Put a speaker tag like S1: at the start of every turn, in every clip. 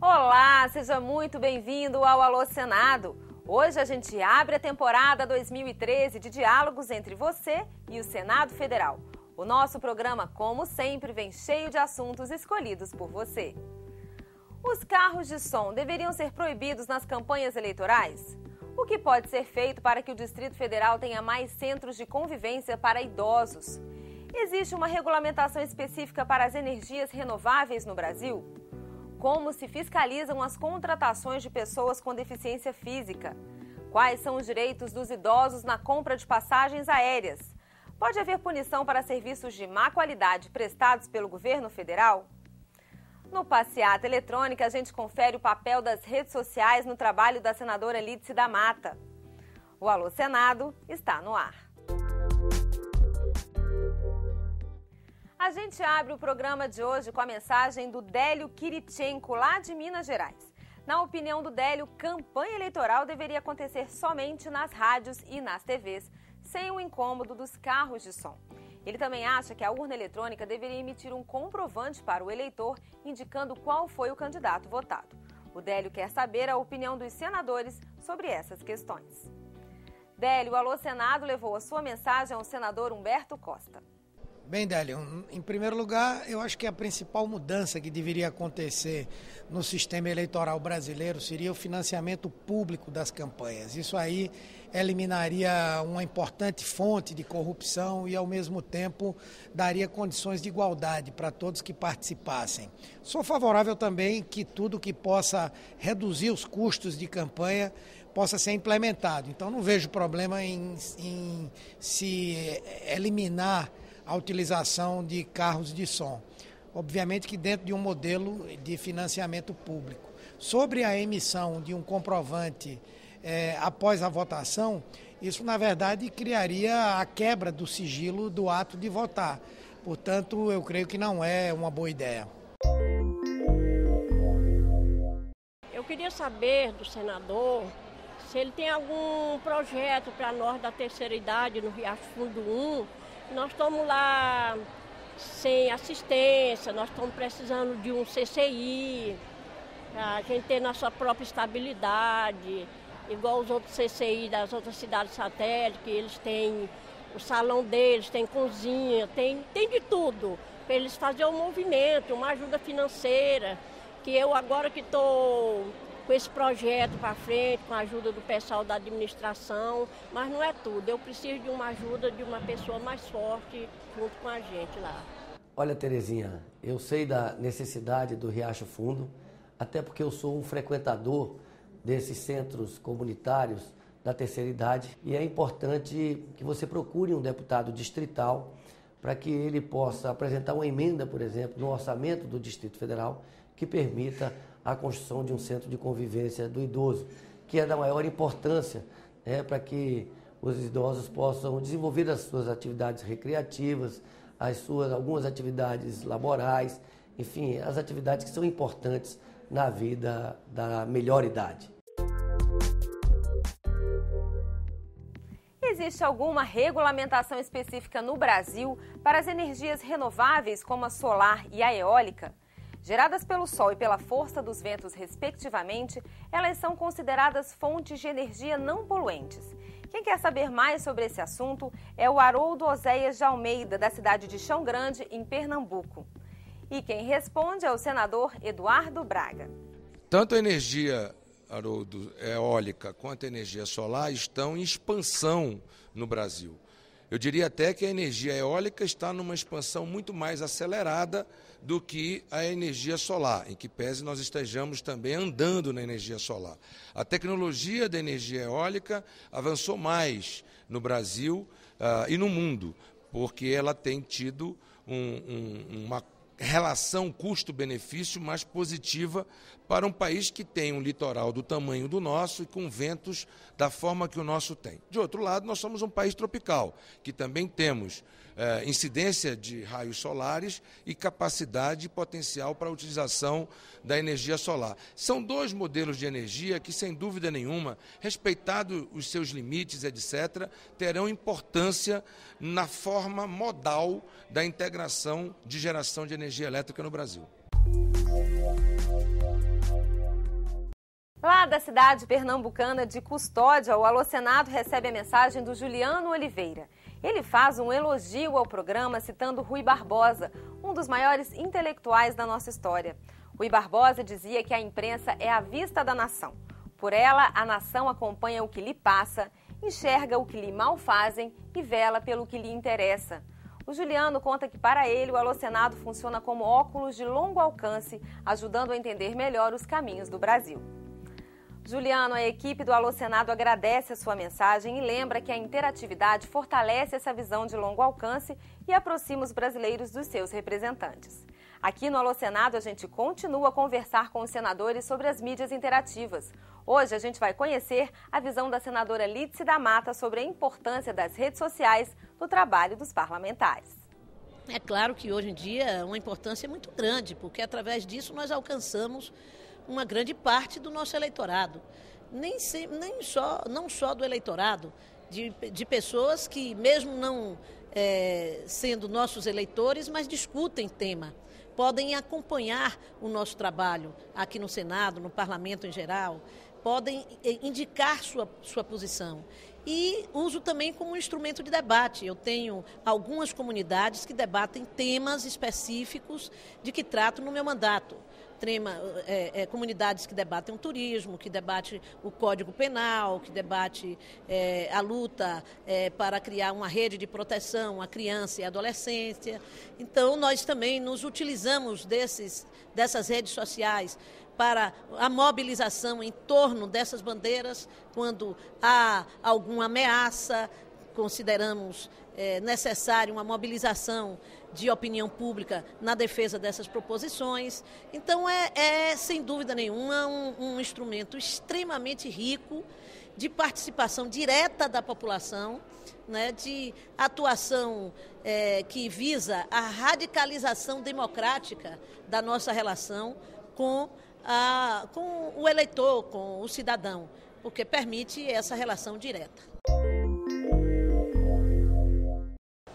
S1: Olá, seja muito bem-vindo ao Alô Senado. Hoje a gente abre a temporada 2013 de diálogos entre você e o Senado Federal. O nosso programa, como sempre, vem cheio de assuntos escolhidos por você. Os carros de som deveriam ser proibidos nas campanhas eleitorais? O que pode ser feito para que o Distrito Federal tenha mais centros de convivência para idosos? Existe uma regulamentação específica para as energias renováveis no Brasil? Como se fiscalizam as contratações de pessoas com deficiência física? Quais são os direitos dos idosos na compra de passagens aéreas? Pode haver punição para serviços de má qualidade prestados pelo governo federal? No Passeata Eletrônica, a gente confere o papel das redes sociais no trabalho da senadora Lídice da Mata. O Alô Senado está no ar. A gente abre o programa de hoje com a mensagem do Délio Kiritchenko, lá de Minas Gerais. Na opinião do Délio, campanha eleitoral deveria acontecer somente nas rádios e nas TVs, sem o incômodo dos carros de som. Ele também acha que a urna eletrônica deveria emitir um comprovante para o eleitor, indicando qual foi o candidato votado. O Délio quer saber a opinião dos senadores sobre essas questões. Délio, o Alô Senado levou a sua mensagem ao senador Humberto Costa.
S2: Bem, Délio, em primeiro lugar, eu acho que a principal mudança que deveria acontecer no sistema eleitoral brasileiro seria o financiamento público das campanhas. Isso aí eliminaria uma importante fonte de corrupção e, ao mesmo tempo, daria condições de igualdade para todos que participassem. Sou favorável também que tudo que possa reduzir os custos de campanha possa ser implementado. Então, não vejo problema em se eliminar a utilização de carros de som. Obviamente que dentro de um modelo de financiamento público. Sobre a emissão de um comprovante após a votação, isso na verdade criaria a quebra do sigilo do ato de votar. Portanto, eu creio que não é uma boa ideia.
S3: Eu queria saber do senador se ele tem algum projeto para nós da terceira idade no Riacho Fundo 1. Nós estamos lá sem assistência, nós estamos precisando de um CCI, para a gente ter nossa própria estabilidade, igual os outros CCI das outras cidades satélites, que eles têm o salão deles, tem cozinha, tem de tudo, para eles fazerem um movimento, uma ajuda financeira, que eu agora que estou com esse projeto para frente, com a ajuda do pessoal da administração, mas não é tudo. Eu preciso de uma ajuda de uma pessoa mais forte junto com a gente lá.
S4: Olha, Terezinha, eu sei da necessidade do Riacho Fundo, até porque eu sou um frequentador desses centros comunitários da terceira idade e é importante que você procure um deputado distrital para que ele possa apresentar uma emenda, por exemplo, no orçamento do Distrito Federal que permita a construção de um centro de convivência do idoso, que é da maior importância para que os idosos possam desenvolver as suas atividades recreativas, algumas atividades laborais, enfim, as atividades que são importantes na vida da melhor idade.
S1: Existe alguma regulamentação específica no Brasil para as energias renováveis, como a solar e a eólica? Geradas pelo sol e pela força dos ventos, respectivamente, elas são consideradas fontes de energia não poluentes. Quem quer saber mais sobre esse assunto é o Haroldo Oséias de Almeida, da cidade de Chão Grande, em Pernambuco. E quem responde é o senador Eduardo Braga.
S5: Tanto a energia, Haroldo, eólica quanto a energia solar estão em expansão no Brasil. Eu diria até que a energia eólica está numa expansão muito mais acelerada do que a energia solar, em que pese nós estejamos também andando na energia solar. A tecnologia da energia eólica avançou mais no Brasil e no mundo, porque ela tem tido uma relação custo-benefício mais positiva para um país que tem um litoral do tamanho do nosso e com ventos da forma que o nosso tem. De outro lado, nós somos um país tropical, que também temos incidência de raios solares e capacidade e potencial para a utilização da energia solar. São dois modelos de energia que, sem dúvida nenhuma, respeitado os seus limites, etc., terão importância na forma modal da integração de geração de energia elétrica no Brasil.
S1: Lá da cidade pernambucana de Custódia, o Alô Senado recebe a mensagem do Juliano Oliveira. Ele faz um elogio ao programa citando Rui Barbosa, um dos maiores intelectuais da nossa história. Rui Barbosa dizia que a imprensa é a vista da nação. Por ela, a nação acompanha o que lhe passa, enxerga o que lhe mal fazem e vela pelo que lhe interessa. O Juliano conta que, para ele, o Alô Senado funciona como óculos de longo alcance, ajudando a entender melhor os caminhos do Brasil. Juliano, a equipe do Alô Senado agradece a sua mensagem e lembra que a interatividade fortalece essa visão de longo alcance e aproxima os brasileiros dos seus representantes. Aqui no Alô Senado, a gente continua a conversar com os senadores sobre as mídias interativas. Hoje, a gente vai conhecer a visão da senadora Lídice da Mata sobre a importância das redes sociais no trabalho dos parlamentares.
S6: É claro que hoje em dia é uma importância muito grande, porque através disso nós alcançamos uma grande parte do nosso eleitorado. Não só do eleitorado, de pessoas que, mesmo não sendo nossos eleitores, mas discutem tema, podem acompanhar o nosso trabalho aqui no Senado, no Parlamento em geral, podem indicar sua posição. E uso também como instrumento de debate. Eu tenho algumas comunidades que debatem temas específicos de que trato no meu mandato. Comunidades que debatem o turismo, que debatem o Código Penal, que debatem a luta para criar uma rede de proteção à criança e à adolescência. Então, nós também nos utilizamos dessas redes sociais para a mobilização em torno dessas bandeiras quando há alguma ameaça. Consideramos necessário uma mobilização de opinião pública na defesa dessas proposições. Então, sem dúvida nenhuma, um instrumento extremamente rico de participação direta da população, né, de atuação que visa a radicalização democrática da nossa relação com o eleitor, com o cidadão, porque permite essa relação direta.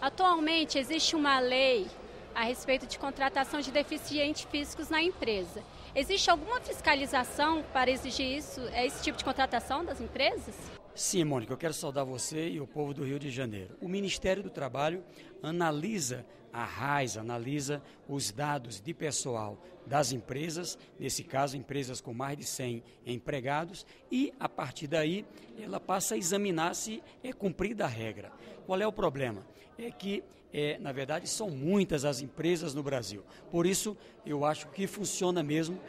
S7: Atualmente existe uma lei a respeito de contratação de deficientes físicos na empresa. Existe alguma fiscalização para exigir esse tipo de contratação das empresas?
S8: Sim, Mônica, eu quero saudar você e o povo do Rio de Janeiro. O Ministério do Trabalho analisa a RAIS, analisa os dados de pessoal das empresas, nesse caso, empresas com mais de 100 empregados, e, a partir daí, ela passa a examinar se é cumprida a regra. Qual é o problema? É que, na verdade, são muitas as empresas no Brasil. Por isso, eu acho que funciona mesmo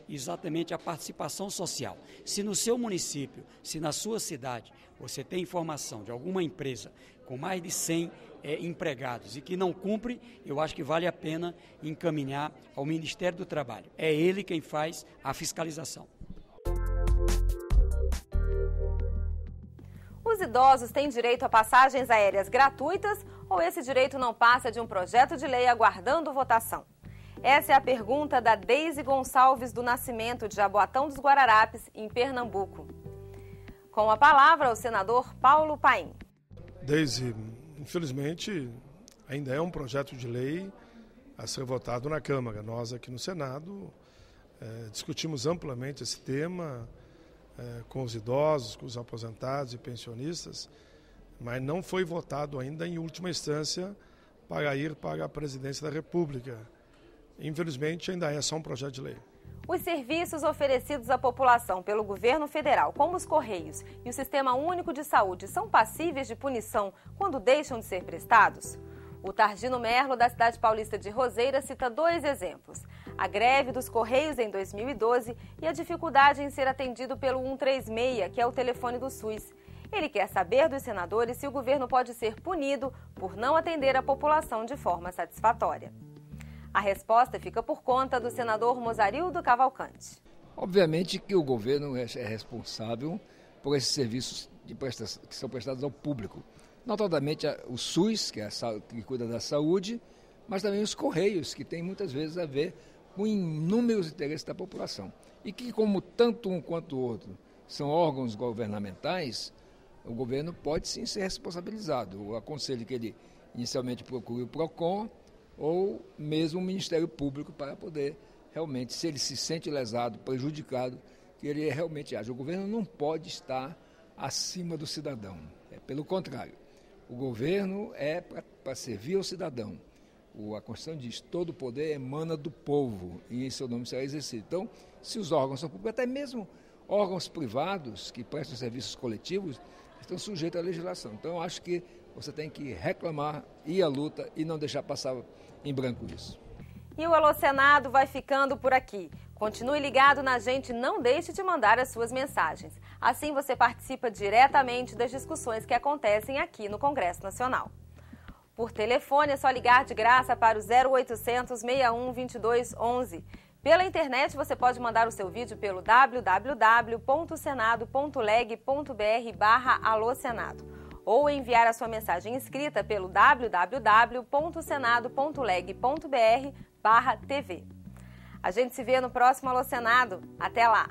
S8: exatamente a participação social. Se no seu município, se na sua cidade, você tem informação de alguma empresa com mais de 100 empregados e que não cumpre, eu acho que vale a pena encaminhar ao Ministério do Trabalho. É ele quem faz a fiscalização.
S1: Os idosos têm direito a passagens aéreas gratuitas ou esse direito não passa de um projeto de lei aguardando votação? Essa é a pergunta da Deise Gonçalves do Nascimento, de Jaboatão dos Guararapes, em Pernambuco. Com a palavra, o senador Paulo Paim.
S9: Deise, infelizmente, ainda é um projeto de lei a ser votado na Câmara. Nós aqui no Senado discutimos amplamente esse tema com os idosos, com os aposentados e pensionistas, mas não foi votado ainda em última instância para ir para a presidência da República. Infelizmente, ainda é só um projeto de lei.
S1: Os serviços oferecidos à população pelo governo federal, como os Correios e o Sistema Único de Saúde, são passíveis de punição quando deixam de ser prestados? O Targino Merlo, da cidade paulista de Roseira, cita 2 exemplos. A greve dos Correios em 2012 e a dificuldade em ser atendido pelo 136, que é o telefone do SUS. Ele quer saber dos senadores se o governo pode ser punido por não atender a população de forma satisfatória. A resposta fica por conta do senador Mozarildo Cavalcante.
S10: Obviamente que o governo é responsável por esses serviços que são prestados ao público. Notadamente o SUS, que cuida da saúde, mas também os Correios, que tem muitas vezes a ver com inúmeros interesses da população. E que, como tanto um quanto o outro são órgãos governamentais, o governo pode sim ser responsabilizado. Eu aconselho que ele inicialmente procure o PROCON ou mesmo o Ministério Público para poder realmente, se ele se sente lesado, prejudicado, que ele realmente age. O governo não pode estar acima do cidadão. Pelo contrário, o governo é para servir ao cidadão. A Constituição diz, todo o poder emana do povo e em seu nome será exercido. Então, se os órgãos são públicos, até mesmo órgãos privados que prestam serviços coletivos, estão sujeitos à legislação. Então, eu acho que você tem que reclamar, ir à luta e não deixar passar em branco isso.
S1: E o Alô Senado vai ficando por aqui. Continue ligado na gente, não deixe de mandar as suas mensagens. Assim você participa diretamente das discussões que acontecem aqui no Congresso Nacional. Por telefone é só ligar de graça para o 0800 61 22 11. Pela internet você pode mandar o seu vídeo pelo www.senado.leg.br/alôsenado ou enviar a sua mensagem escrita pelo www.senado.leg.br/TV. A gente se vê no próximo Alô Senado. Até lá!